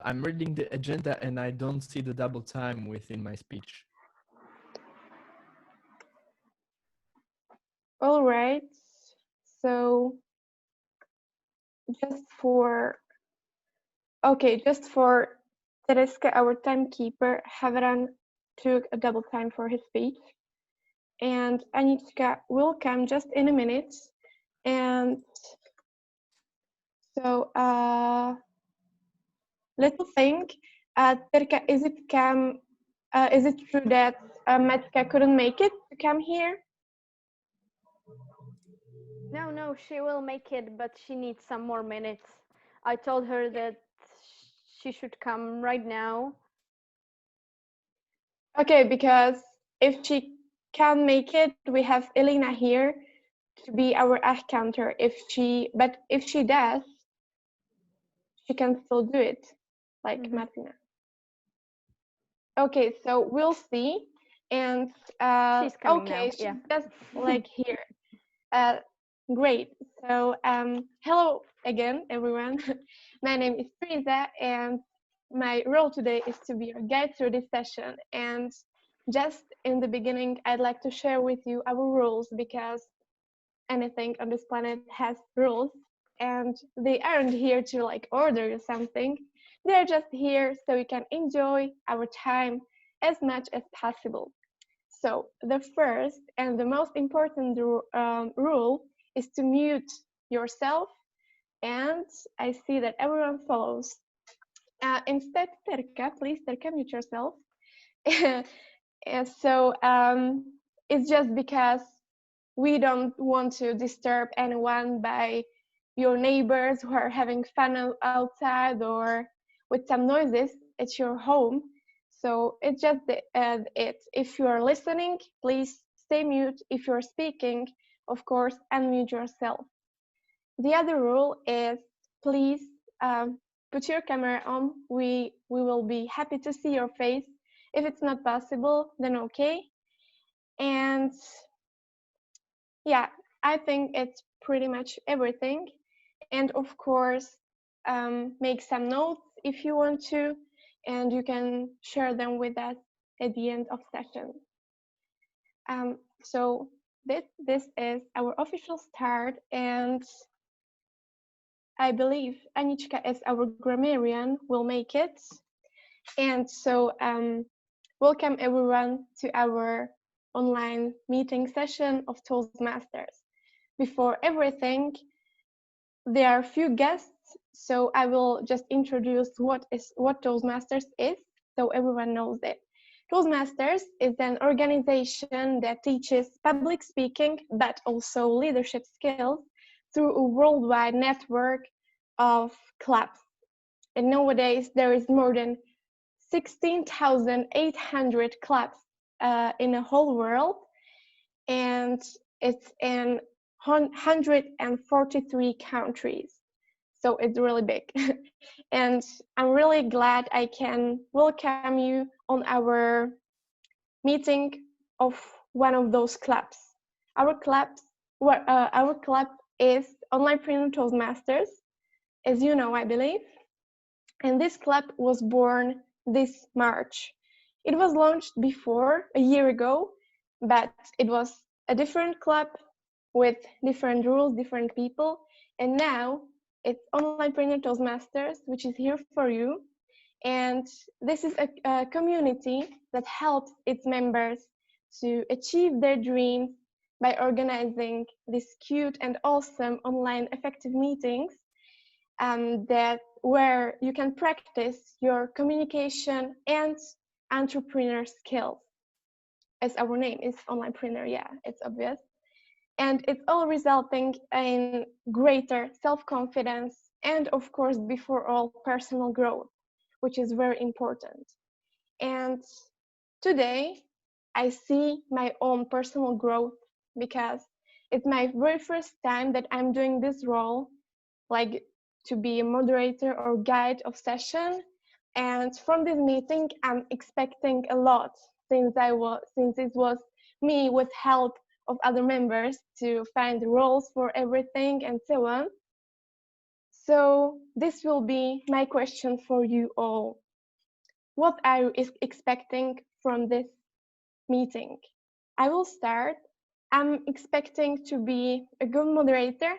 I'm reading the agenda and I don't see the double time within my speech. All right. So just for just for Tereska, our timekeeper, Havran took a double time for his speech, and Anichka will come just in a minute. And so, little thing, Terka, is it true that Matka couldn't make it to come here? No, she will make it, but she needs some more minutes. I told her that she should come right now. Okay, because if she can't make it, we have Elena here to be our counter. But if she does, she can still do it, like Martina. Okay, so we'll see. And She's coming okay, now. she's Yeah. just like here. Great. So hello again, everyone. My name is Teresa, and my role today is to be your guide through this session. And just in the beginning, I'd like to share with you our rules, because anything on this planet has rules, and they aren't here to like order you something. They're just here so you can enjoy our time as much as possible. So the first and the most important rule is to mute yourself, and I see that everyone follows. Instead, Terka, please, Terka, mute yourself. And so it's just because we don't want to disturb anyone by your neighbors who are having fun outside or with some noises at your home. So it's just it. If you are listening, please stay mute. If you're speaking, of course, unmute yourself. The other rule is, please put your camera on. We will be happy to see your face. If it's not possible, then okay. And yeah, I think it's pretty much everything. And of course, make some notes if you want to, and you can share them with us at the end of session. So this is our official start, and I believe Anichka, as our grammarian, will make it. And so welcome everyone to our online meeting session of Toastmasters. Before everything, there are a few guests, so I will just introduce what Toastmasters is, so everyone knows it. Toastmasters is an organization that teaches public speaking, but also leadership skills through a worldwide network of clubs. And nowadays, there is more than 16,800 clubs in the whole world, and it's in 143 countries. So it's really big. And I'm really glad I can welcome you on our meeting of one of those clubs. Our club is Entrepreneurship Toastmasters, as you know, I believe. And this club was born this March. It was launched before, a year ago, but it was a different club with different rules, different people. And now it's Onlinepreneur Toastmasters, which is here for you. And this is a community that helps its members to achieve their dreams by organizing these cute and awesome online effective meetings where you can practice your communication and entrepreneur skills. As our name is Onlinepreneur, yeah, it's obvious. And it's all resulting in greater self-confidence and, of course, before all, personal growth, which is very important. And today, I see my own personal growth because it's my very first time that I'm doing this role, like to be a moderator or guide of session. And from this meeting, I'm expecting a lot since it was me with help of other members to find the roles for everything and so on. So this will be my question for you all. What are you expecting from this meeting? I will start. I'm expecting to be a good moderator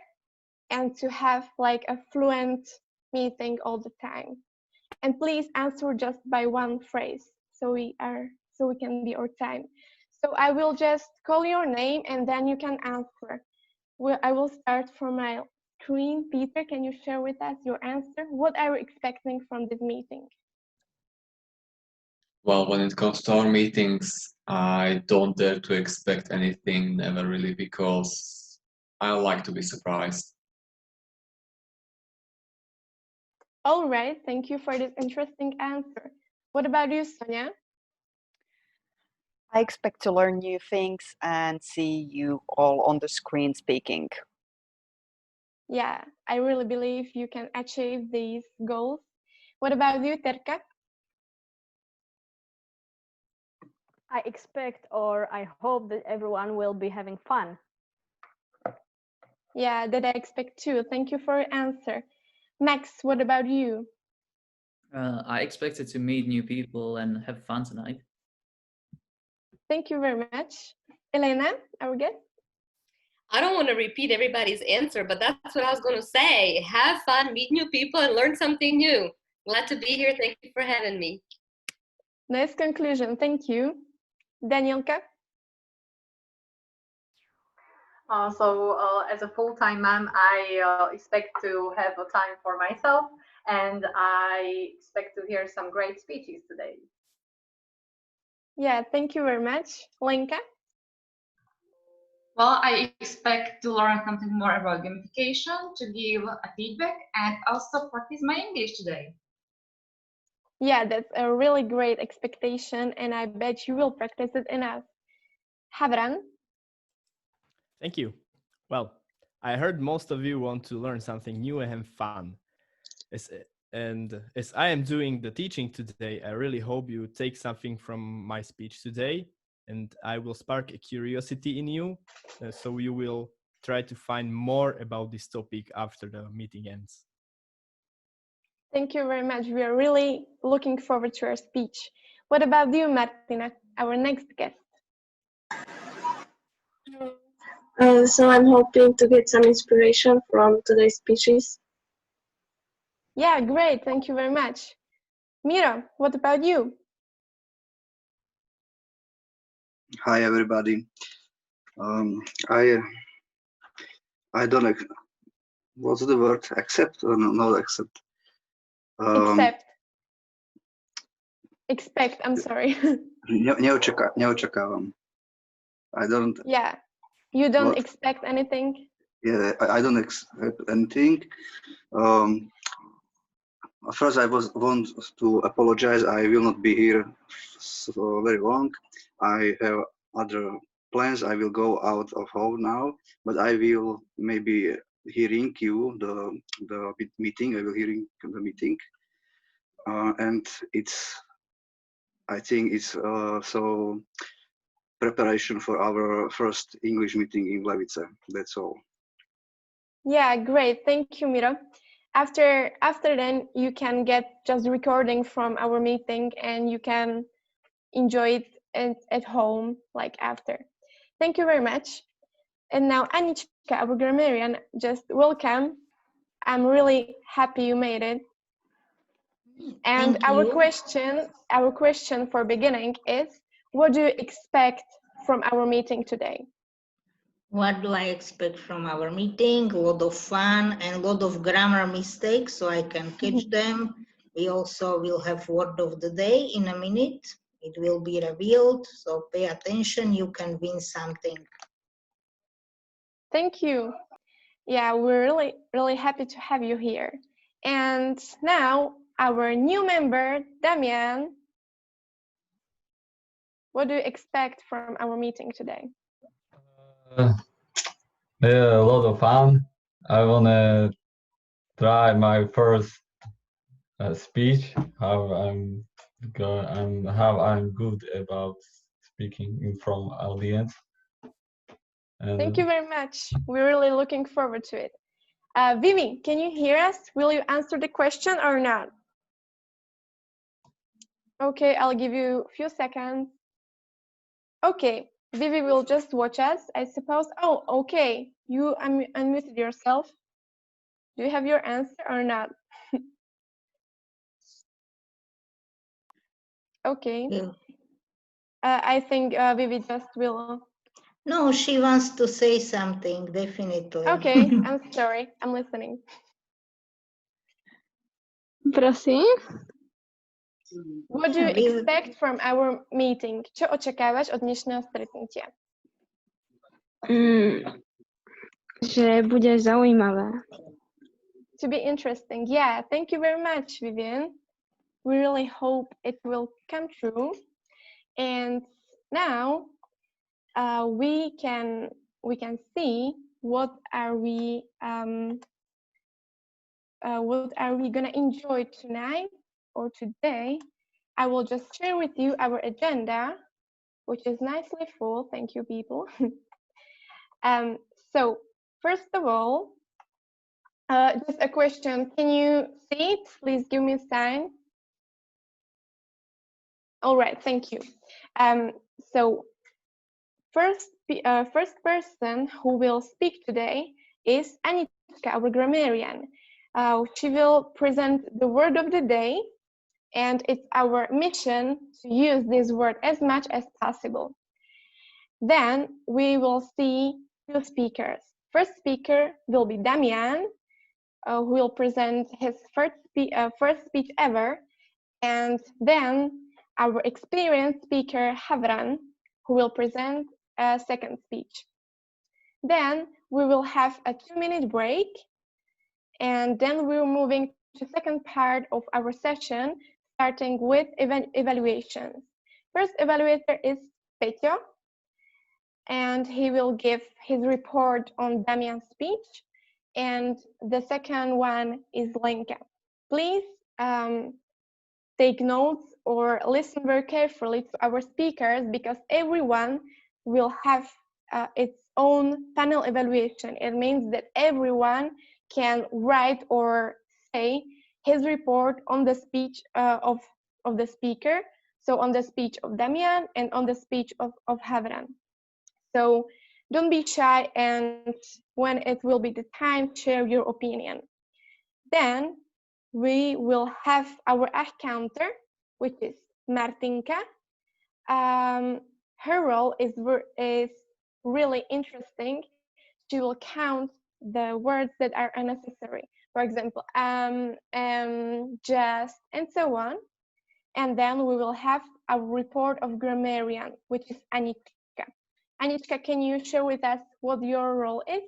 and to have like a fluent meeting all the time. And please answer just by one phrase so we can be on time. So I will just call your name and then you can answer. I will start from my screen. Peter, can you share with us your answer? What are you expecting from this meeting? Well, when it comes to our meetings, I don't dare to expect anything, never really, because I like to be surprised. All right, thank you for this interesting answer. What about you, Sonia? I expect to learn new things and see you all on the screen speaking. Yeah, I really believe you can achieve these goals. What about you, Terka? I expect or I hope that everyone will be having fun. Yeah, that I expect too. Thank you for your answer. Max, what about you? I expected to meet new people and have fun tonight. Thank you very much. Elena, our guest? I don't want to repeat everybody's answer, but that's what I was going to say. Have fun, meet new people, and learn something new. Glad to be here. Thank you for having me. Nice conclusion. Thank you. Danielka? As a full-time mom, I expect to have a time for myself, and I expect to hear some great speeches today. Yeah, thank you very much. Lenka? Well, I expect to learn something more about gamification, to give a feedback, and also practice my English today. Yeah, that's a really great expectation, and I bet you will practice it enough. Havran? Thank you. Well, I heard most of you want to learn something new and have fun. As I am doing the teaching today, I really hope you take something from my speech today, and I will spark a curiosity in you, so you will try to find more about this topic after the meeting ends. Thank you very much. We are really looking forward to your speech. What about you, Martina, our next guest? So I'm hoping to get some inspiration from today's speeches. Yeah, great. Thank you very much. Mira, what about you? Hi, everybody. I don't. What's the word? Accept or no? Not accept. Accept. Expect. I'm sorry. Neočekávam. I don't. Yeah. You don't expect anything? Yeah, I don't expect anything. First, I want to apologize. I will not be here so very long. I have other plans. I will go out of home now, but I will maybe hearing you the meeting. I will hearing the meeting, and I think it's so preparation for our first English meeting in Levice. That's all. Yeah, great. Thank you, Mira. After then, you can get just recording from our meeting and you can enjoy it at home, like after. Thank you very much. And now, Anichka, our grammarian, just welcome. I'm really happy you made it. And our question for beginning is, what do you expect from our meeting today? What do I expect from our meeting? A lot of fun and a lot of grammar mistakes, so I can catch them. We also will have word of the day in a minute. It will be revealed, so pay attention, you can win something. Thank you. Yeah, we're really happy to have you here. And now our new member, Damian. What do you expect from our meeting today? Yeah, a lot of fun. I wanna try my first speech. How I'm good about speaking in front audience. And thank you very much. We're really looking forward to it. Vivi, can you hear us? Will you answer the question or not? Okay, I'll give you a few seconds. Okay, Vivi will just watch us, I suppose. Oh, okay, you unmuted yourself. Do you have your answer or not? Okay. Yeah. I think Vivi just will. No, she wants to say something, definitely. Okay, I'm sorry, I'm listening. Prosím? What do you expect from our meeting? Čo očakávaš od dnešného stretnutia? Že bude zaujímavé. To be interesting. Yeah, thank you very much, Vivian. We really hope it will come true. And now we can see what are we gonna enjoy tonight or today. I will just share with you our agenda, which is nicely full. Thank you, people. So first of all, just a question. Can you see it? Please give me a sign. All right, thank you. So first person who will speak today is Anitka, our grammarian. She will present the word of the day, and it's our mission to use this word as much as possible. Then we will see two speakers. First speaker will be Damian, who will present his first speech ever, and then our experienced speaker Havran, who will present a second speech. Then we will have a 2-minute break, and then we're moving to the second part of our session, starting with evaluations. First evaluator is Petio, and he will give his report on Damian's speech, and the second one is Lenka. Please take notes or listen very carefully to our speakers, because everyone will have its own panel evaluation. It means that everyone can write or say his report on the speech of the speaker, so on the speech of Damian and on the speech of Havran. So don't be shy, and when it will be the time, share your opinion. Then we will have our accounter, which is Martinka. Her role is really interesting. She will count the words that are unnecessary. For example, just, and so on. And then we will have a report of grammarian, which is Anitka. Anitka, can you share with us what your role is?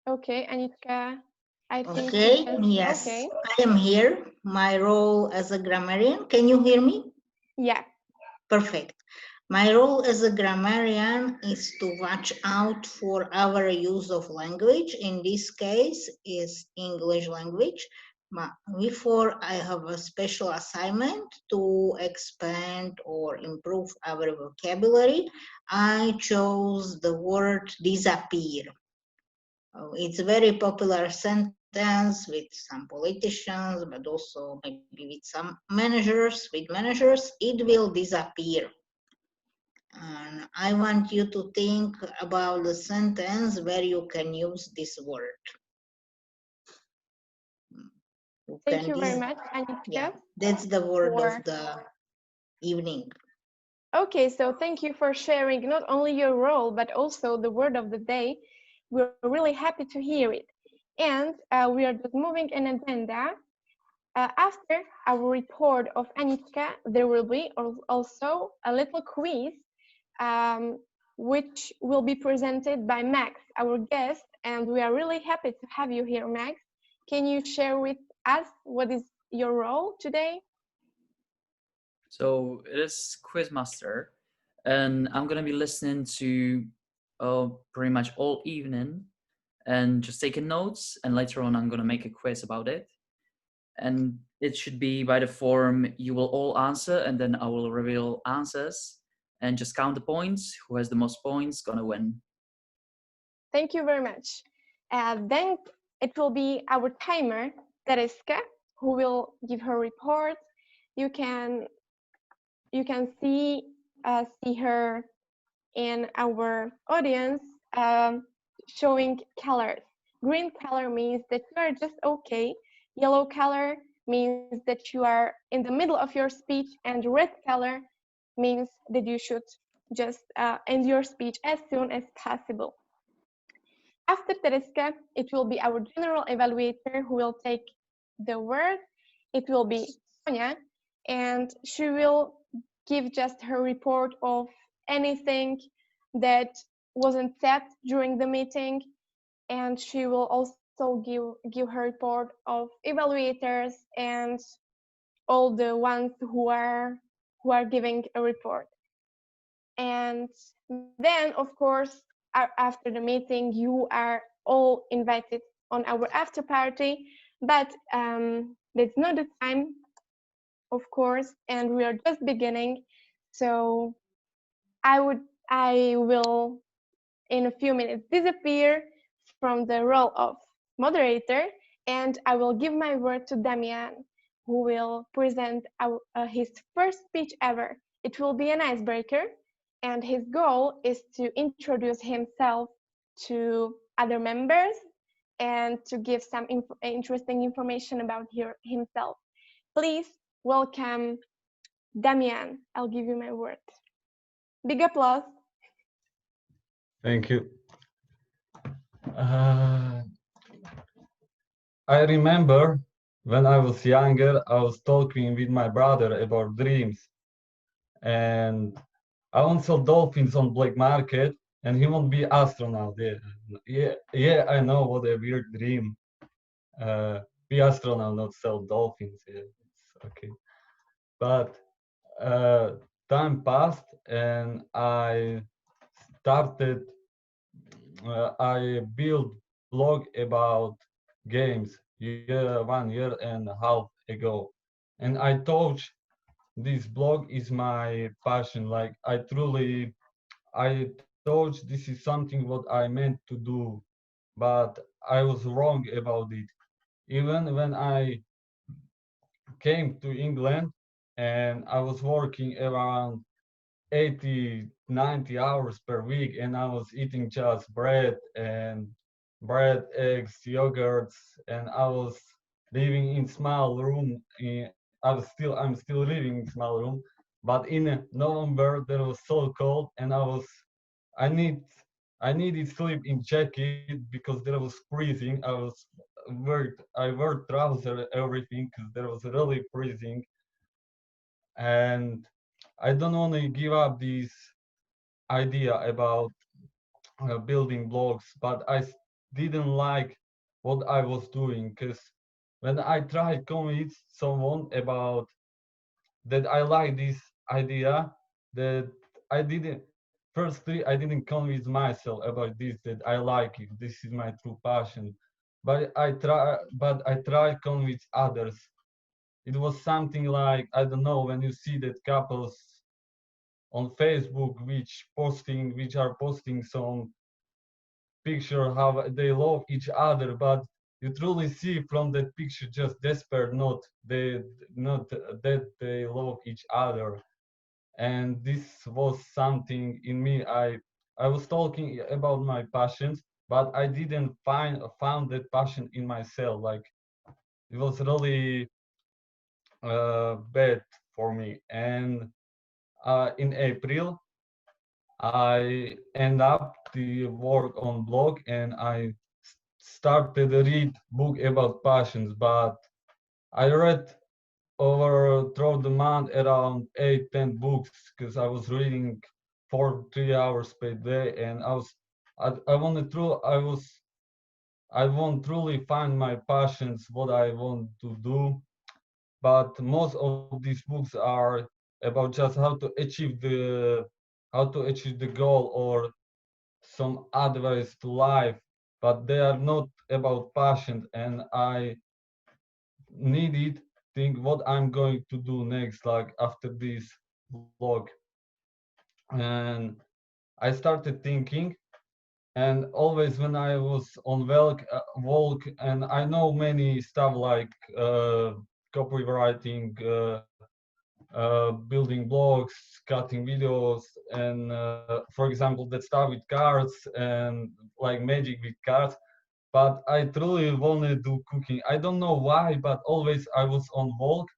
Okay, Anitka, I think. Okay, yes, okay. I am here. My role as a grammarian, can you hear me? Yeah. Perfect. My role as a grammarian is to watch out for our use of language. In this case is English language. Before I have a special assignment to expand or improve our vocabulary, I chose the word disappear. It's a very popular sentence with some politicians, but also maybe with some managers. With managers, it will disappear. And I want you to think about the sentence where you can use this word. Thank you very much, Anitka. Yeah, that's the word of the evening. Okay, so thank you for sharing not only your role, but also the word of the day. We're really happy to hear it. And we are just moving an agenda. After our report of Anitka, there will be also a little quiz, which will be presented by Max, our guest, and we are really happy to have you here, Max. Can you share with us what is your role today? So it is Quizmaster, and I'm gonna be listening to pretty much all evening and just taking notes, and later on I'm gonna make a quiz about it. and it should be by the form you will all answer, and then I will reveal answers and just count the points. Who has the most points gonna win. Thank you very much. Then it will be our timer, Tereska, who will give her report. You can see her in our audience showing colors. Green color means that you are just okay. Yellow color means that you are in the middle of your speech, and red color means that you should just end your speech as soon as possible. After Tereska, it will be our general evaluator who will take the word. It will be Sonia, and she will give just her report of anything that wasn't said during the meeting, and she will also give her report of evaluators and all the ones who are giving a report. And then, of course, after the meeting, you are all invited on our after party, but that's not the time, of course, and we are just beginning. So I will in a few minutes disappear from the role of moderator, and I will give my word to Damian, who will present his first speech ever. It will be an icebreaker, and his goal is to introduce himself to other members and to give some interesting information about himself. Please welcome Damian. I'll give you my word. Big applause. Thank you. I remember when I was younger, I was talking with my brother about dreams, and I once saw dolphins on black market, and he won't be astronaut. Yeah, I know what a weird dream. Be astronaut, not sell dolphins. Yeah, it's okay. But time passed, and I started. I built blog about games 1 year and a half ago, and I thought this blog is my passion. Like I thought this is something what I meant to do, but I was wrong about it. Even when I came to England and I was working around 80, 90 hours per week, and I was eating just bread, eggs, yogurts, and I was living in small room. I'm still living in small room, but in November there was so cold, and I need I needed sleep in jacket because there was freezing. I wore trouser everything because there was really freezing, and I don't want to give up this idea about building blogs, but didn't like what I was doing because when I tried convince someone about that I like this idea, that I didn't. Firstly, I didn't convince myself about this that I like it. This is my true passion, but I tried convince others. It was something like, I don't know, when you see that couples on Facebook which are posting some picture how they love each other, but you truly see from that picture just desperate, not that they love each other. And this was something in me. I was talking about my passions, but I didn't found that passion in myself. Like it was really bad for me. And in April, I end up the work on blog, and I started to read book about passions. But I read over throughout the month around 8, 10 books because I was reading for 3 hours per day, and I wanted to I want truly find my passions, what I want to do. But most of these books are about just how to achieve the goal or some advice to life, but they are not about passion. And I needed think what I'm going to do next, like after this vlog. And I started thinking, and always when I was on walk, and I know many stuff like copywriting, building blogs, cutting videos, and for example, that stuff with cards and like magic with cards. But I truly want to do cooking. I don't know why, but always I was on walk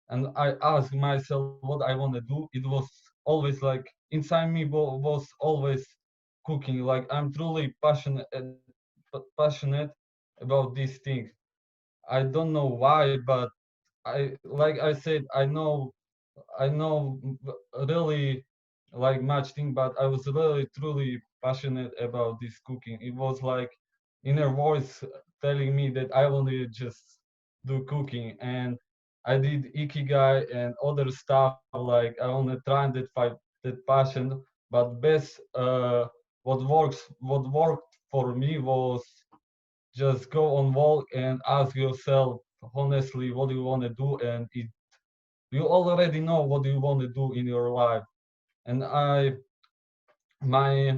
and I asked myself what I want to do. It was always like inside me was always cooking. Like I'm truly passionate about this thing. I don't know why, but like I said, I know really like much thing, but I was really truly passionate about this cooking. It was like inner voice telling me that I want to just do cooking, and I did ikigai and other stuff like I want to try and that passion. But best what worked for me was just go on walk and ask yourself honestly what you want to do, and you already know what you want to do in your life. And my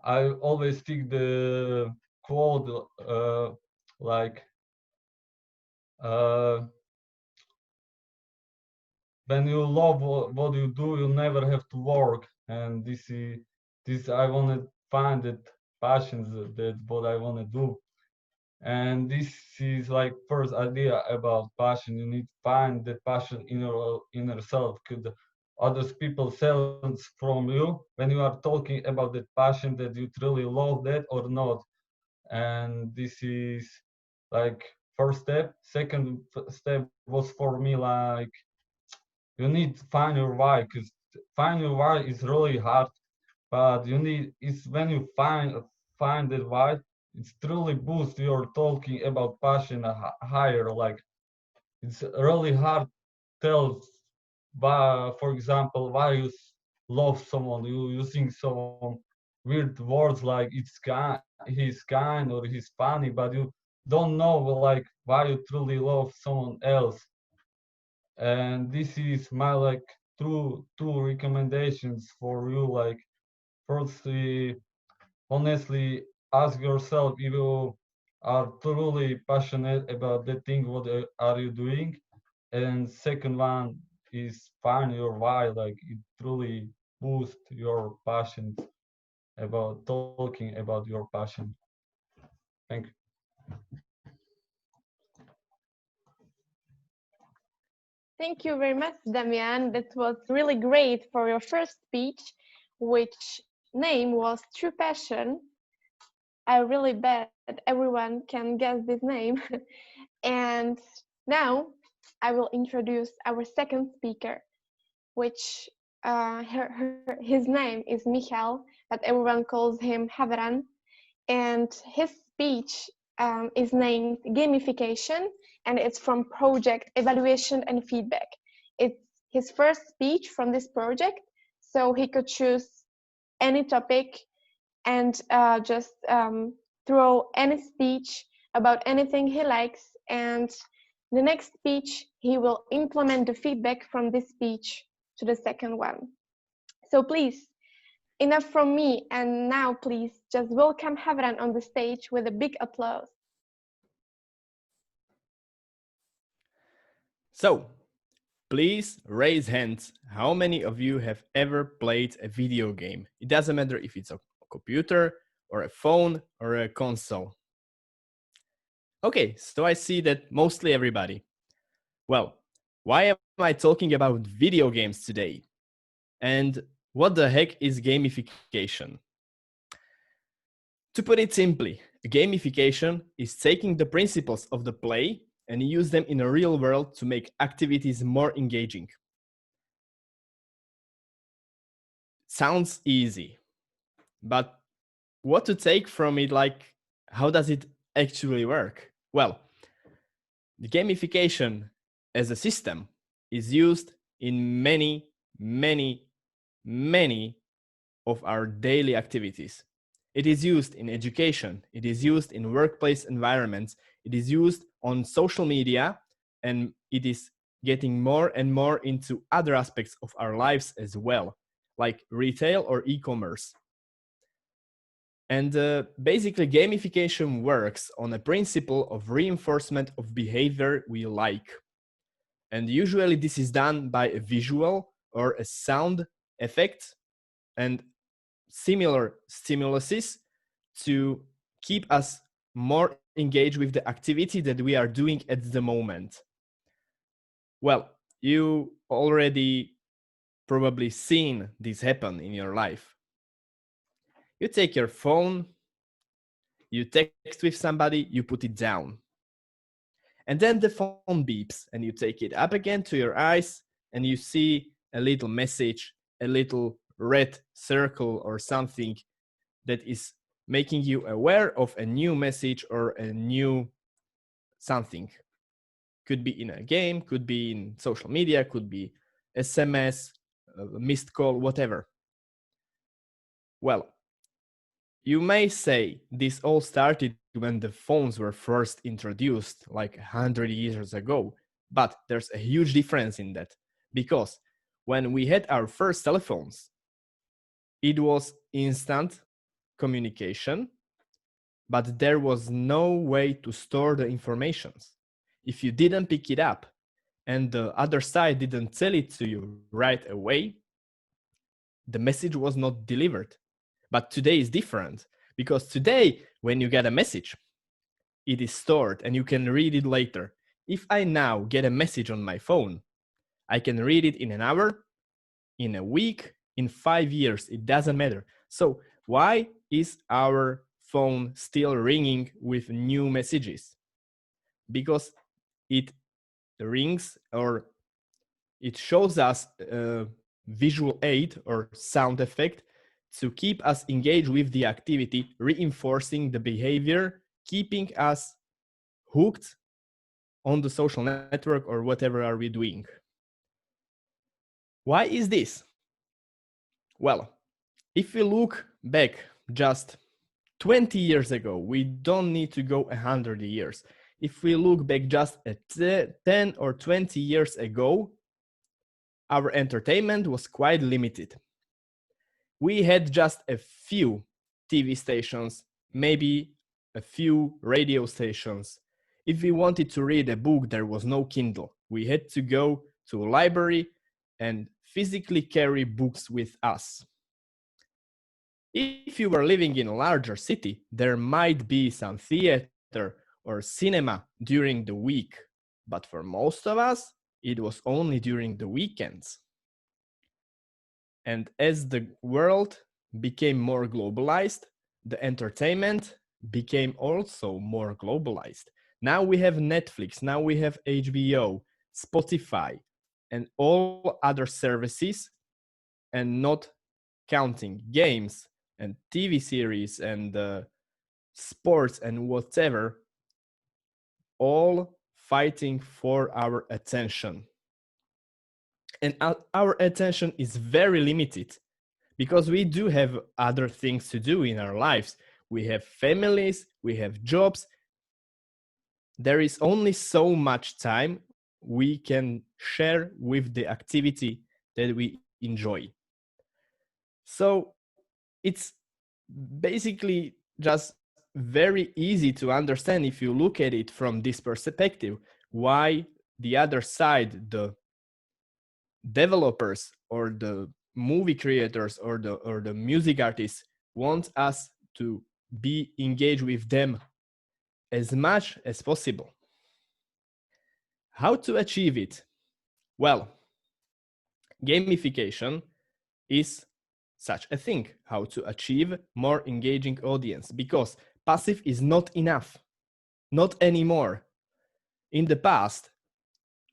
I always stick the quote like uh, when you love what you do, you never have to work. And this I want to find that passions that what I want to do. And this is like first idea about passion. You need to find the passion in your inner self. Could others people sense from you when you are talking about that passion that you truly love that or not? And this is like first step. Second step was for me like you need to find your why, because find your why is really hard, but you need it's when you find that why, it's truly boost your talking about passion higher. Like it's really hard tell why, for example, why you love someone. You using some weird words like he's kind or he's funny, but you don't know like why you truly love someone else. And this is my like two recommendations for you. Like firstly, honestly ask yourself if you are truly passionate about the thing what are you doing. And second one is find your why, like it truly boosts your passion about talking about your passion. Thank you. Thank you very much, Damian. That was really great for your first speech, which name was True Passion. I really bet everyone can guess this name. And now I will introduce our second speaker, which his name is Michal, but everyone calls him Havran. And his speech is named Gamification, and it's from project Evaluation and Feedback. It's his first speech from this project, so he could choose any topic and just throw any speech about anything he likes. And the next speech, he will implement the feedback from this speech to the second one. So please, enough from me, and now please just welcome Havran on the stage with a big applause. So, please raise hands. How many of you have ever played a video game? It doesn't matter if it's a computer or a phone or a console. Okay, so I see that mostly everybody. Well, why am I talking about video games today? And what the heck is gamification? To put it simply, gamification is taking the principles of the play and use them in a real world to make activities more engaging. Sounds easy, but what to take from it, like how does it actually work? Well, the gamification as a system is used in many of our daily activities. It is used in education, it is used in workplace environments, it is used on social media and it is getting more and more into other aspects of our lives as well, like retail or e-commerce. And basically, gamification works on a principle of reinforcement of behavior we like. And usually this is done by a visual or a sound effect and similar stimuluses to keep us more engaged with the activity that we are doing at the moment. Well, you already probably seen this happen in your life. You take your phone, you text with somebody, you put it down. And then the phone beeps and you take it up again to your eyes and you see a little message, a little red circle or something that is making you aware of a new message or a new something. Could be in a game, could be in social media, could be SMS, missed call, whatever. Well, you may say this all started when the phones were first introduced, like 100 years ago, but there's a huge difference in that, because when we had our first telephones, it was instant communication, but there was no way to store the informations. If you didn't pick it up and the other side didn't tell it to you right away, the message was not delivered. But today is different, because today, when you get a message, it is stored and you can read it later. If I now get a message on my phone, I can read it in an hour, in a week, in 5 years, it doesn't matter. So why is our phone still ringing with new messages? Because it rings or it shows us a visual aid or sound effect to keep us engaged with the activity, reinforcing the behavior, keeping us hooked on the social network or whatever are we doing. Why is this? Well, if we look back just 20 years ago, we don't need to go 100 years. If we look back just at 10 or 20 years ago, our entertainment was quite limited. We had just a few TV stations, maybe a few radio stations. If we wanted to read a book, there was no Kindle. We had to go to a library and physically carry books with us. If you were living in a larger city, there might be some theater or cinema during the week, but for most of us, it was only during the weekends. And as the world became more globalized, the entertainment became also more globalized. Now we have Netflix, now we have HBO, Spotify, and all other services, and not counting games and TV series and sports and whatever, all fighting for our attention. And our attention is very limited because we do have other things to do in our lives. We have families, we have jobs. There is only so much time we can share with the activity that we enjoy. So it's basically just very easy to understand if you look at it from this perspective, why the other side, the developers or the movie creators or the music artists want us to be engaged with them as much as possible. How to achieve it? Well, gamification is such a thing, how to achieve more engaging audience, because passive is not enough, not anymore. In the past,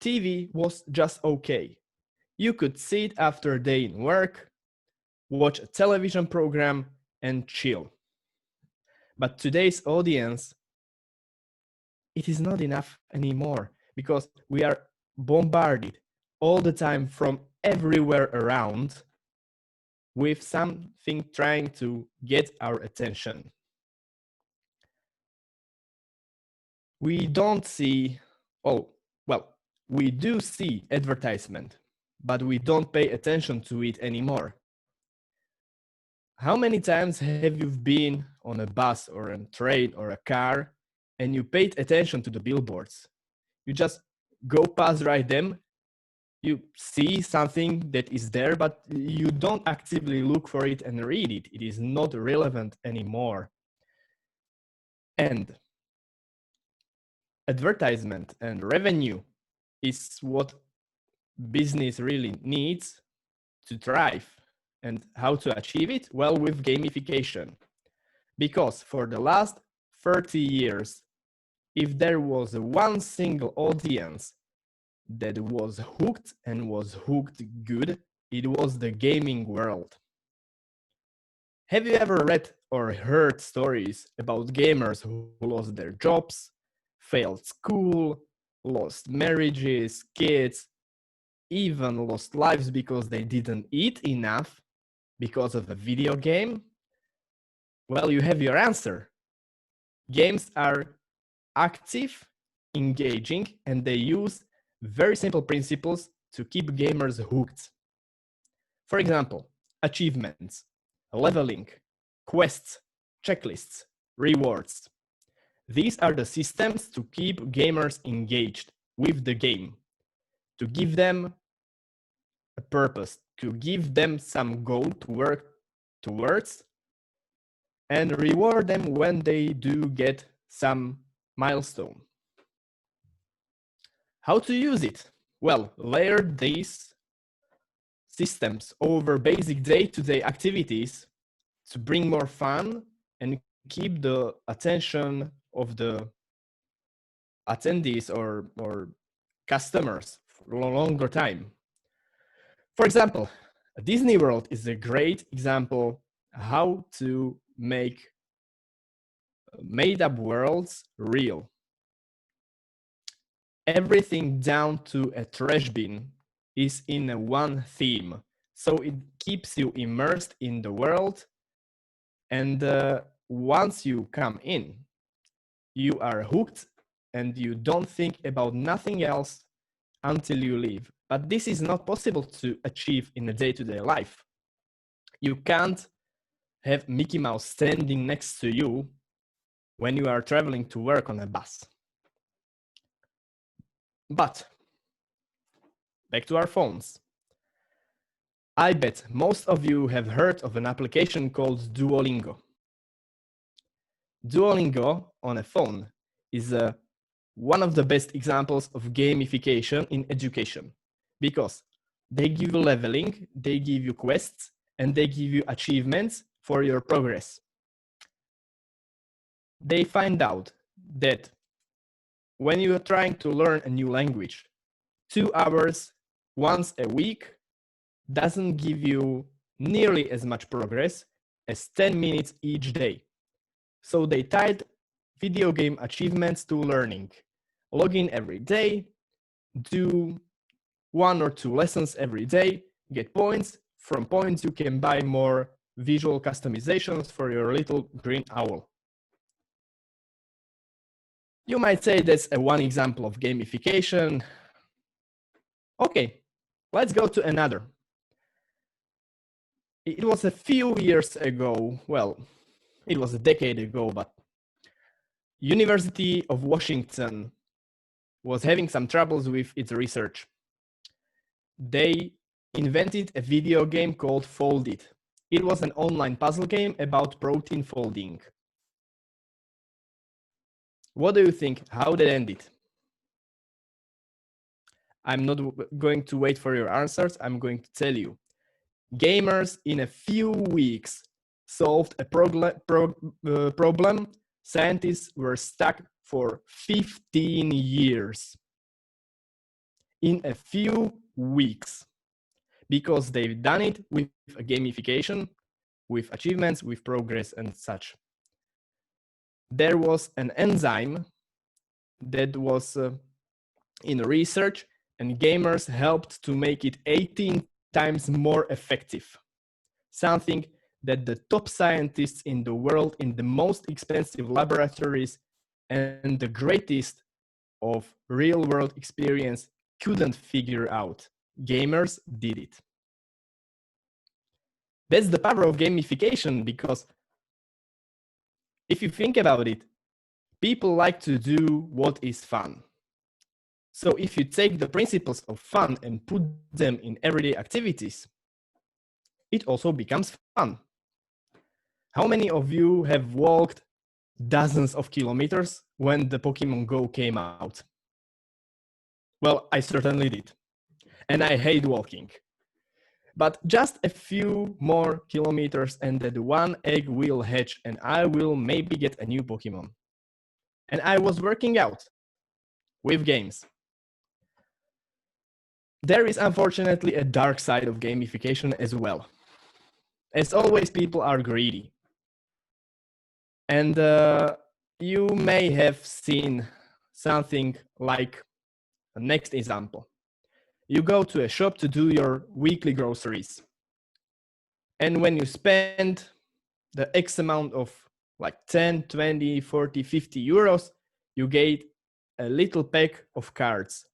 TV was just okay. You could sit after a day in work, watch a television program, and chill. But today's audience, it is not enough anymore because we are bombarded all the time from everywhere around with something trying to get our attention. We don't see, well, we do see advertisement, but we don't pay attention to it anymore. How many times have you been on a bus or a train or a car and you paid attention to the billboards? You just go past right them, you see something that is there, but you don't actively look for it and read it. It is not relevant anymore. And advertisement and revenue is what business really needs to thrive. And how to achieve it? Well, with gamification. Because for the last 30 years, if there was one single audience that was hooked and was hooked good, it was the gaming world. Have you ever read or heard stories about gamers who lost their jobs, failed school, lost marriages, kids, even lost lives because they didn't eat enough because of a video game? Well, you have your answer. Games are active, engaging, and they use very simple principles to keep gamers hooked. For example, achievements, leveling, quests, checklists, rewards. These are the systems to keep gamers engaged with the game, to give them a purpose, to give them some goal to work towards, and reward them when they do get some milestone. How to use it? Well, layer these systems over basic day-to-day activities to bring more fun and keep the attention of the attendees or customers for a longer time. For example, Disney World is a great example how to make made-up worlds real. Everything down to a trash bin is in a one theme, so it keeps you immersed in the world, and once you come in, you are hooked and you don't think about nothing else until you leave. But this is not possible to achieve in a day-to-day life. You can't have Mickey Mouse standing next to you when you are traveling to work on a bus. But back to our phones. I bet most of you have heard of an application called Duolingo. Duolingo on a phone is one of the best examples of gamification in education, because they give you leveling, they give you quests, and they give you achievements for your progress. They find out that when you are trying to learn a new language, 2 hours once a week doesn't give you nearly as much progress as 10 minutes each day. So they tied video game achievements to learning. Log in every day, do 1 or 2 lessons every day, get points. From points, you can buy more visual customizations for your little green owl. You might say that's one example of gamification. Okay, let's go to another. It was a few years ago, well, it was a decade ago, but University of Washington was having some troubles with its research. They invented a video game called Fold It. It was an online puzzle game about protein folding. What do you think? How did it end? I'm not going to wait for your answers. I'm going to tell you. Gamers in a few weeks solved a problem scientists were stuck for 15 years. In a few weeks, because they've done it with a gamification, with achievements, with progress and such. There was an enzyme that was in research, and gamers helped to make it 18 times more effective. Something that the top scientists in the world, in the most expensive laboratories and the greatest of real-world experience couldn't figure out. Gamers did it. That's the power of gamification, because if you think about it, people like to do what is fun. So if you take the principles of fun and put them in everyday activities, it also becomes fun. How many of you have walked dozens of kilometers when the Pokemon Go came out? Well, I certainly did. And I hate walking. But just a few more kilometers and that one egg will hatch and I will maybe get a new Pokemon. And I was working out with games. There is unfortunately a dark side of gamification as well. As always, people are greedy. And you may have seen something like the next example. You go to a shop to do your weekly groceries. And when you spend the X amount of like 10, 20, 40, 50 euros, you get a little pack of cards.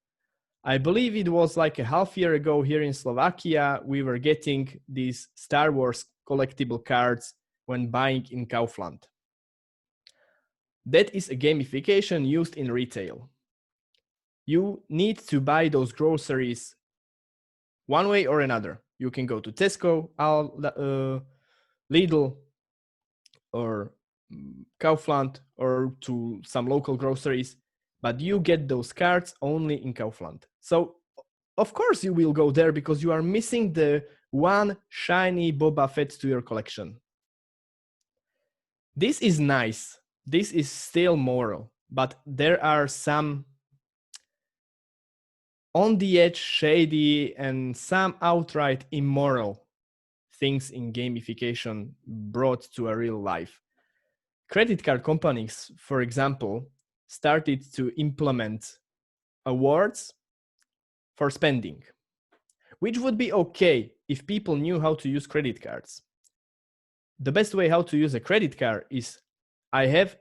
I believe it was like a half year ago here in Slovakia, we were getting these Star Wars collectible cards when buying in Kaufland. That is a gamification used in retail. You need to buy those groceries one way or another. You can go to Tesco, Lidl, or Kaufland, or to some local groceries, but you get those cards only in Kaufland. So of course you will go there because you are missing the one shiny Boba Fett to your collection. This is nice. This is still moral, but there are some on the edge shady and some outright immoral things in gamification brought to a real life. Credit card companies, for example, started to implement awards for spending, which would be okay if people knew how to use credit cards. The best way how to use a credit card is I have,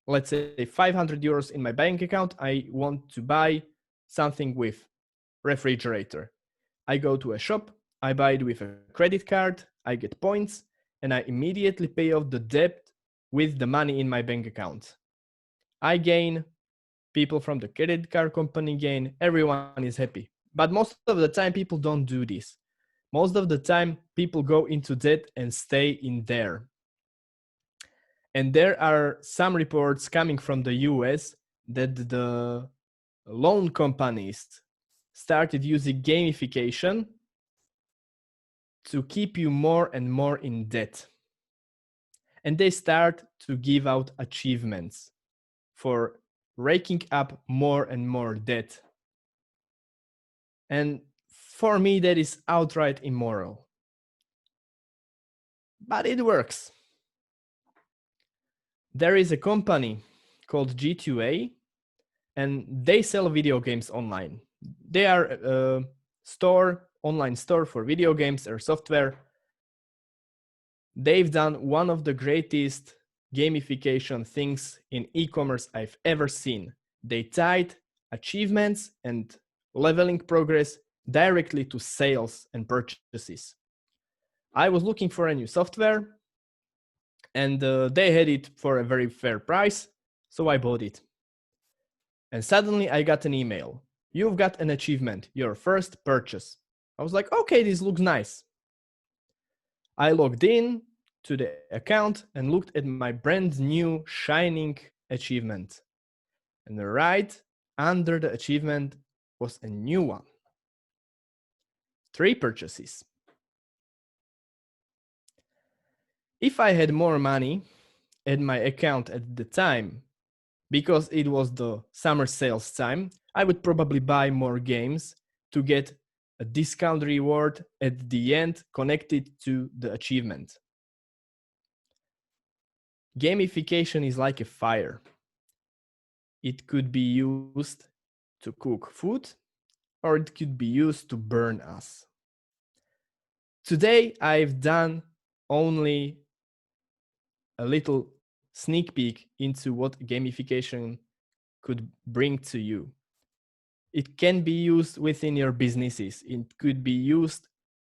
let's say, 500 euros in my bank account. I want to buy something with refrigerator. I go to a shop, I buy it with a credit card, I get points, and I immediately pay off the debt with the money in my bank account. I gain, people from the credit card company gain, everyone is happy. But most of the time people don't do this. Most of the time people go into debt and stay in there. And there are some reports coming from the US that the loan companies started using gamification to keep you more and more in debt. And they start to give out achievements for raking up more and more debt. And for me, that is outright immoral. But it works. There is a company called G2A, and they sell video games online. They are a online store for video games or software. They've done one of the greatest gamification things in e-commerce I've ever seen. They tied achievements and leveling progress directly to sales and purchases. I was looking for a new software, and they had it for a very fair price, so I bought it. And suddenly I got an email. You've got an achievement, your first purchase. I was like, okay, this looks nice. I logged in to the account and looked at my brand new shining achievement. And right under the achievement was a new one. 3 purchases. If I had more money in my account at the time, because it was the summer sales time, I would probably buy more games to get a discount reward at the end connected to the achievement. Gamification is like a fire. It could be used to cook food, or it could be used to burn us. Today, I've done only a little sneak peek into what gamification could bring to you. It can be used within your businesses. It could be used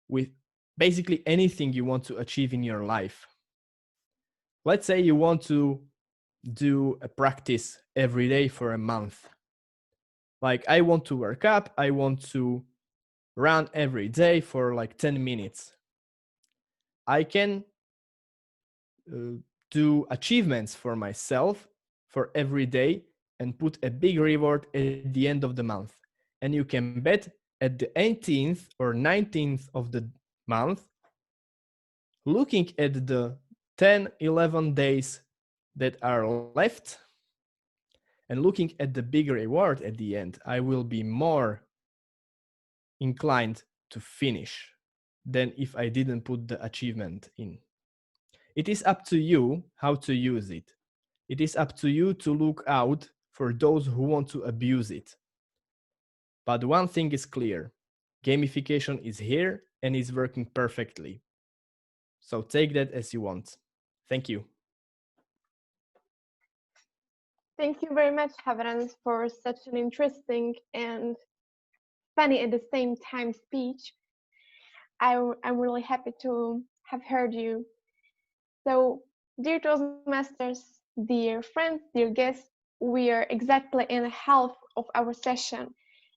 with basically anything you want to achieve in your life. Let's say you want to do a practice every day for a month. Like, I want to work up, I want to run every day for like 10 minutes. I can do achievements for myself for every day and put a big reward at the end of the month. And you can bet at the 18th or 19th of the month, looking at the 10, 11 days that are left and looking at the big reward at the end, I will be more inclined to finish than if I didn't put the achievement in. It is up to you how to use it. It is up to you to look out for those who want to abuse it. But one thing is clear, gamification is here and is working perfectly. So take that as you want. Thank you. Thank you very much, Havran, for such an interesting and funny at the same time speech. I'm really happy to have heard you. So, dear Toastmasters, dear friends, dear guests, we are exactly in half of our session.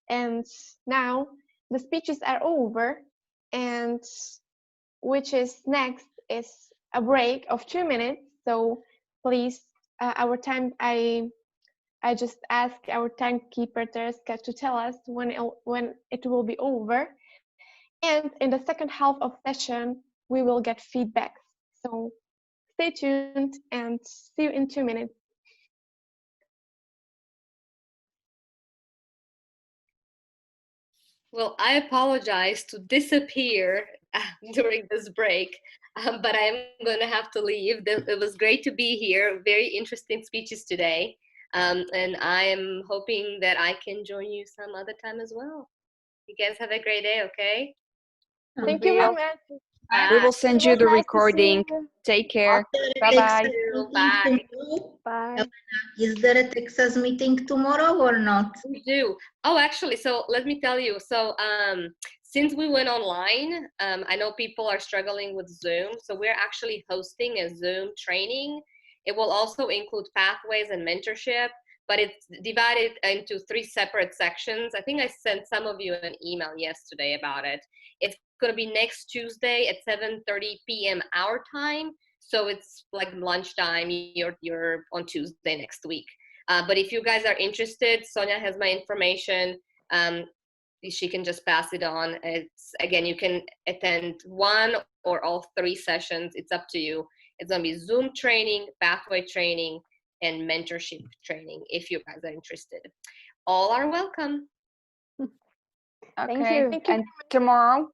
And now the speeches are over, and which is next is a break of 2 minutes. So please, our time, I just ask our timekeeper Tereska to tell us when it will be over. And in the second half of session, we will get feedback. So stay tuned and see you in 2 minutes. Well, I apologize to disappear during this break, but I'm going to have to leave. It was great to be here. Very interesting speeches today. And I am hoping that I can join you some other time as well. You guys have a great day, okay? Thank you very much. We will send you the Nice to see recording. you. Take care. Texas Bye-bye. meeting tomorrow? Bye. Is there a Texas meeting tomorrow or not? We do. Oh, actually, so let me tell you. So since we went online, I know people are struggling with Zoom. So we're actually hosting a Zoom training. It will also include pathways and mentorship, but it's divided into 3 separate sections. I think I sent some of you an email yesterday about it. It's going to be next Tuesday at 7:30 p.m. our time. So it's like lunchtime. You're on Tuesday next week. But if you guys are interested, Sonia has my information. She can just pass it on. It's, again, you can attend 1 or all 3 sessions. It's up to you. It's going to be Zoom training, pathway training, and mentorship training if you guys are interested. All are welcome. Thank you. And tomorrow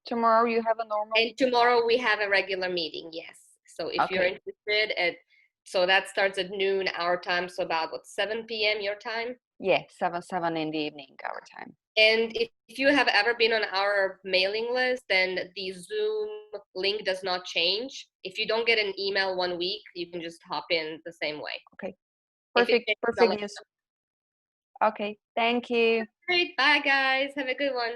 you have a normal. And tomorrow we have a regular meeting, yes. So if you're interested, so that starts at noon our time, so about 7 p.m. your time? Yeah, 7 in the evening our time. And if you have ever been on our mailing list, then the Zoom link does not change. If you don't get an email 1 week, you can just hop in the same way. Okay. Perfect news. Okay, thank you. Great, bye guys. Have a good one.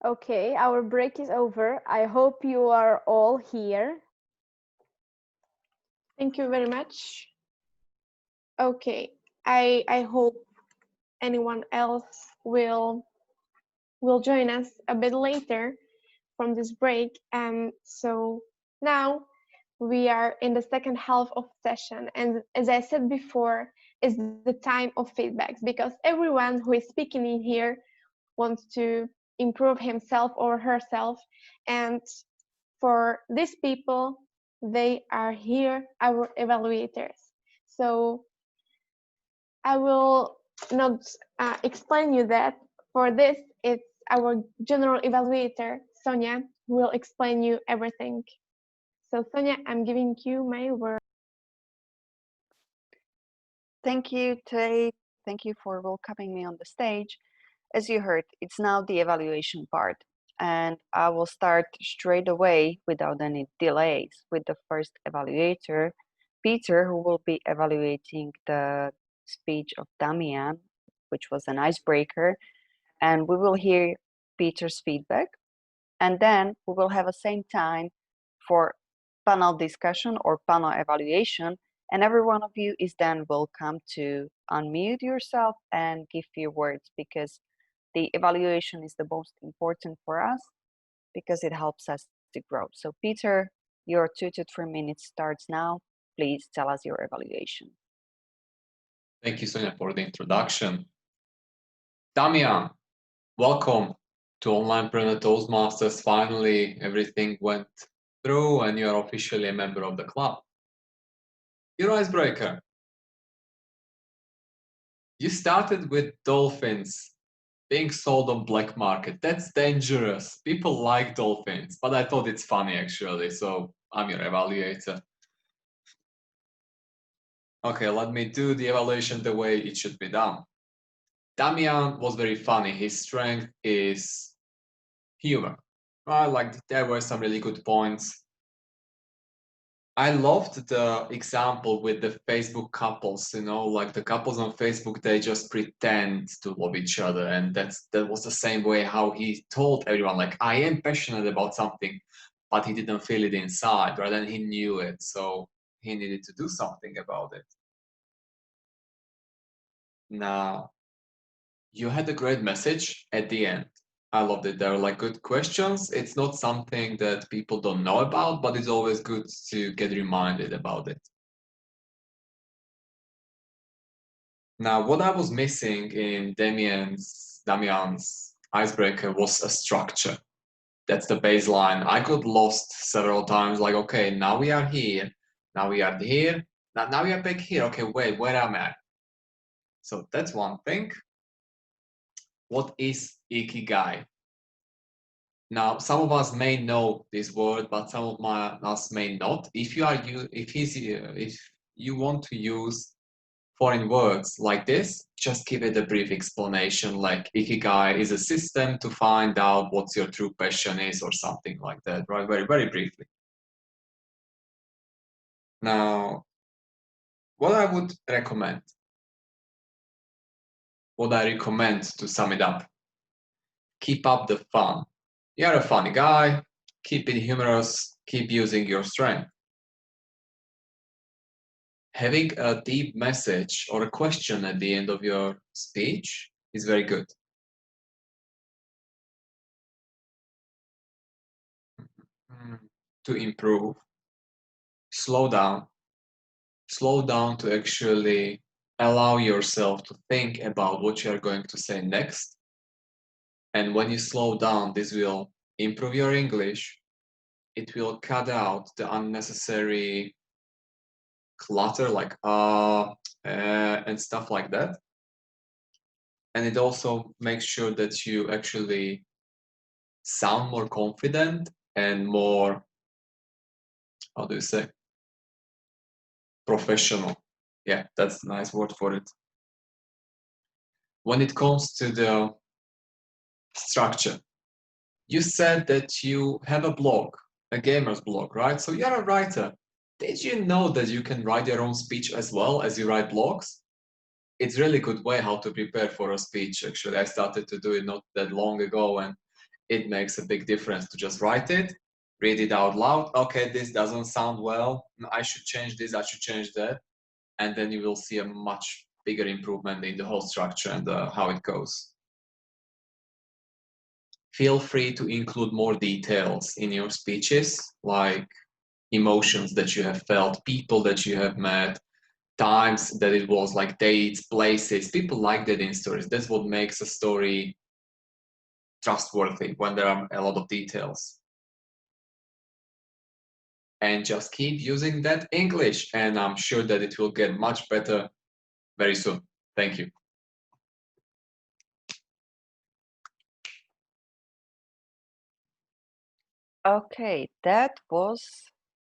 Okay, our break is over. I hope you are all here. Thank you very much. Okay, I hope anyone else will join us a bit later from this break. So now we are in the second half of session, and as I said before, is the time of feedbacks, because everyone who is speaking in here wants to improve himself or herself, and for these people, they are here, our evaluators. So I will not explain you that. For this, it's our general evaluator, Sonia, who will explain you everything. So Sonia, I'm giving you my word. Thank you, Tay. Thank you for welcoming me on the stage. As you heard, it's now the evaluation part, and I will start straight away without any delays with the first evaluator, Peter, who will be evaluating the speech of Damian, which was an icebreaker, and we will hear Peter's feedback, and then we will have a same time for panel discussion or panel evaluation, and every one of you is then welcome to unmute yourself and give your words, because the evaluation is the most important for us because it helps us to grow. So Peter, your 2 to 3 minutes starts now. Please tell us your evaluation. Thank you, Sonia, for the introduction. Damian, welcome to Onlinepreneur Toastmasters. Finally, everything went through and you're officially a member of the club. Your icebreaker. You started with dolphins being sold on black market. That's dangerous. People like dolphins, but I thought it's funny actually, so I'm your evaluator. Okay, let me do the evaluation the way it should be done. Damian was very funny. His strength is humor. Right? Like there were some really good points. I loved the example with the Facebook couples, you know, like the couples on Facebook, they just pretend to love each other. And that was the same way how he told everyone, like, I am passionate about something, but he didn't feel it inside, right? And he knew it. So he needed to do something about it. Now, you had a great message at the end. I loved it. There are like good questions. It's not something that people don't know about, but it's always good to get reminded about it. Now, what I was missing in Damian's icebreaker was a structure. That's the baseline. I got lost several times, like, okay, now we are here. Now we are here. Now we are back here. Okay, wait, where am I? So that's one thing. What is Ikigai? Now, some of us may know this word, but some of us may not. If you want to use foreign words like this, just give it a brief explanation, like Ikigai is a system to find out what your true passion is, or something like that, right? Very, very briefly. Now, what I recommend to sum it up, keep up the fun. You're a funny guy, keep it humorous, keep using your strength. Having a deep message or a question at the end of your speech is very good. To improve, slow down to actually allow yourself to think about what you are going to say next. And when you slow down, this will improve your English. It will cut out the unnecessary clutter, like and stuff like that. And it also makes sure that you actually sound more confident and more, how do you say, professional. Yeah, that's a nice word for it. When it comes to the structure, you said that you have a blog, a gamer's blog, right? So you're a writer. Did you know that you can write your own speech as well as you write blogs? It's really good way how to prepare for a speech. Actually, I started to do it not that long ago, and it makes a big difference to just write it, read it out loud. Okay, this doesn't sound well. I should change this, I should change that. And then you will see a much bigger improvement in the whole structure and how it goes. Feel free to include more details in your speeches, like emotions that you have felt, people that you have met, times that it was, like dates, places. People like that in stories. That's what makes a story trustworthy, when there are a lot of details. and just keep using that English. And I'm sure that it will get much better very soon. Thank you. Okay, that was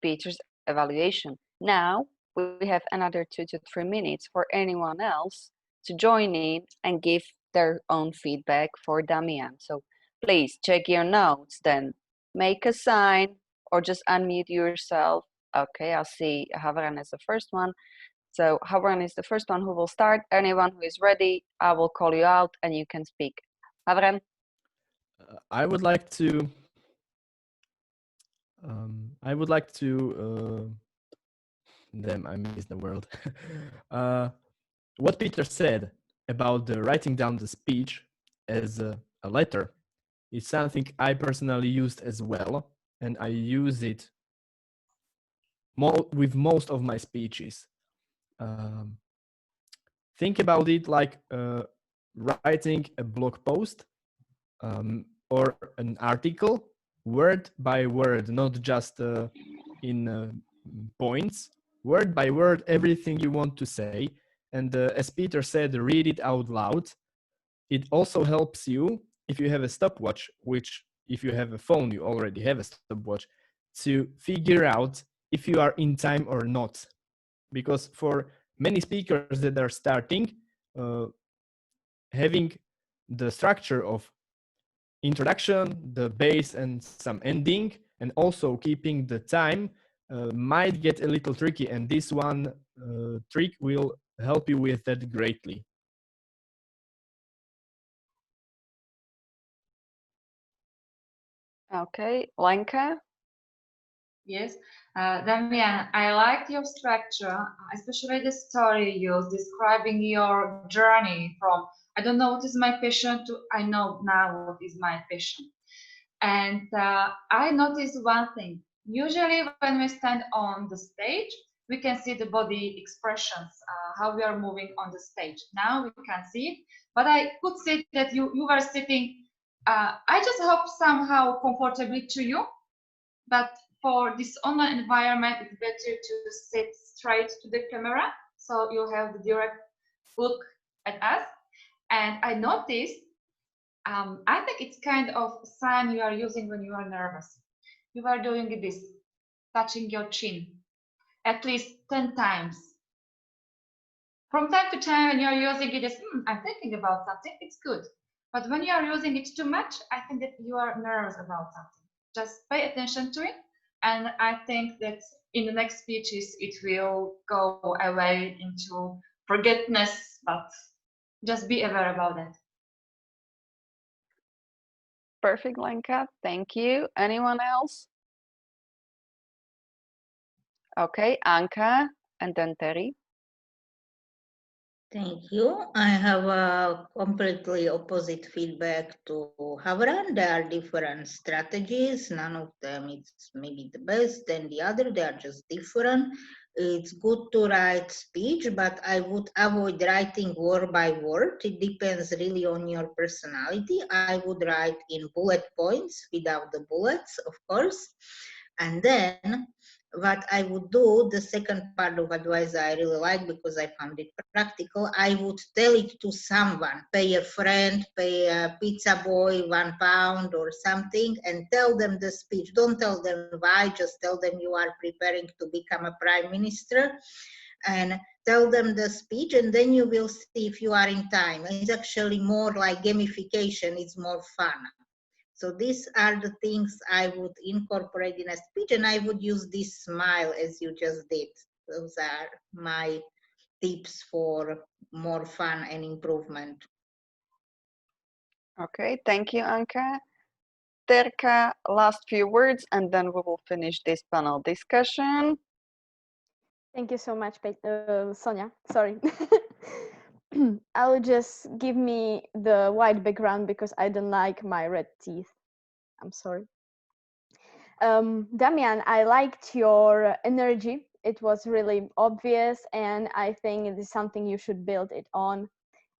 Peter's evaluation. Now we have another 2 to 3 minutes for anyone else to join in and give their own feedback for Damian. So please check your notes, then make a sign or just unmute yourself. Okay, I'll see Havran as the first one. So Havran is the first one who will start. Anyone who is ready, I will call you out and you can speak. Havran? I would like to damn, I missed the word. What Peter said about writing down the speech as a letter is something I personally used as well, and I use it with most of my speeches. Think about it like writing a blog post or an article word by word, not just in points, word by word, everything you want to say. And as Peter said, read it out loud. It also helps you if you have a stopwatch, which if you have a phone, you already have a stopwatch, to figure out if you are in time or not. Because for many speakers that are starting, having the structure of introduction, the base, and some ending, and also keeping the time might get a little tricky, and this one trick will help you with that greatly. Okay, Lenka? Yes, Damian, I liked your structure, especially the story you used describing your journey from I don't know what is my passion to I know now what is my passion. And I noticed one thing. Usually when we stand on the stage, we can see the body expressions, how we are moving on the stage. Now we can see it, but I could see that you were sitting, I just hope somehow comfortably to you, but for this online environment, it's better to sit straight to the camera, so you have the direct look at us. And I noticed, I think it's kind of sign you are using when you are nervous. You are doing this, touching your chin, at least 10 times. From time to time, when you are using it, as I'm thinking about something, it's good. But when you are using it too much, I think that you are nervous about something. Just pay attention to it. And I think that in the next speeches, it will go away into forgetfulness, but just be aware about it. Perfect, Lenka. Thank you. Anyone else? Okay, Anka and then Terry. Thank you. I have a completely opposite feedback to Havran. There are different strategies. None of them is maybe the best than the other. They are just different. It's good to write speech, but I would avoid writing word by word. It depends really on your personality. I would write in bullet points without the bullets, of course. And then what I would do, the second part of advice I really like because I found it practical, I would tell it to someone, pay a friend, pay a pizza boy £1 or something, and tell them the speech. Don't tell them why, just tell them you are preparing to become a prime minister, and tell them the speech, and then you will see if you are in time. It's actually more like gamification, it's more fun. So these are the things I would incorporate in a speech, and I would use this smile as you just did. Those are my tips for more fun and improvement. Okay, thank you, Anka. Terka, last few words, and then we will finish this panel discussion. Thank you so much, Sonia. Sorry. I'll just give me the white background because I don't like my red teeth. I'm sorry. Damian, I liked your energy. It was really obvious, and I think it is something you should build it on,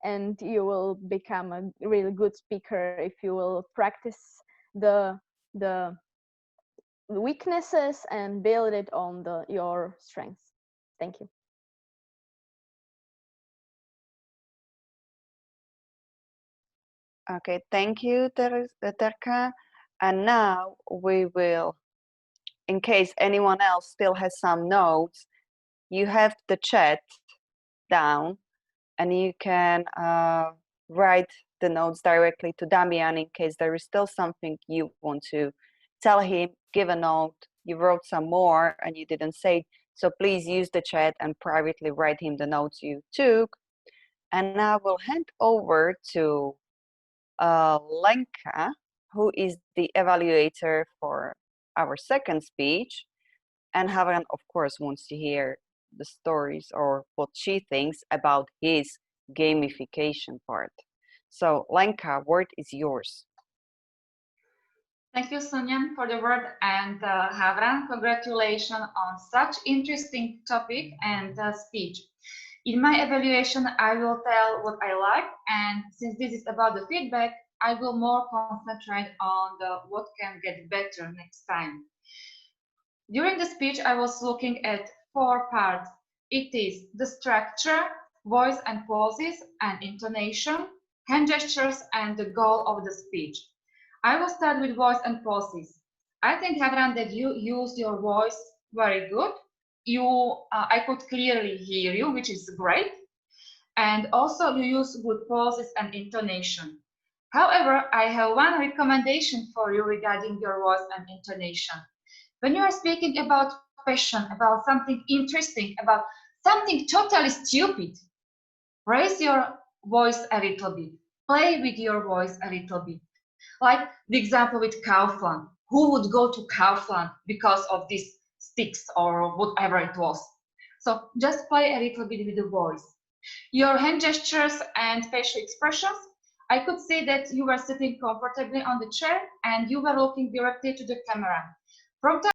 and you will become a really good speaker if you will practice the weaknesses and build it on your strengths. Thank you. Okay, thank you, Terka. And now we will, in case anyone else still has some notes, you have the chat down and you can write the notes directly to Damian in case there is still something you want to tell him, give a note, you wrote some more and you didn't say it. So please use the chat and privately write him the notes you took. And I will hand over to Lenka, who is the evaluator for our second speech. And Havran, of course, wants to hear the stories or what she thinks about his gamification part. So Lenka, word is yours. Thank you, Sonia, for the word, and Havran, congratulations on such interesting topic and speech. In my evaluation, I will tell what I like, and since this is about the feedback, I will more concentrate on what can get better next time. During the speech, I was looking at 4 parts. It is the structure, voice and pauses, and intonation, hand gestures, and the goal of the speech. I will start with voice and pauses. I think, Havran, that you used your voice very good. I could clearly hear you, which is great. And also you use good pauses and intonation. However, I have one recommendation for you regarding your voice and intonation. When you are speaking about passion, about something interesting, about something totally stupid, raise your voice a little bit. Play with your voice a little bit. Like the example with Kaufland. Who would go to Kaufland because of these sticks or whatever it was? So just play a little bit with the voice. Your hand gestures and facial expressions, I could see that you were sitting comfortably on the chair and you were looking directly to the camera. From time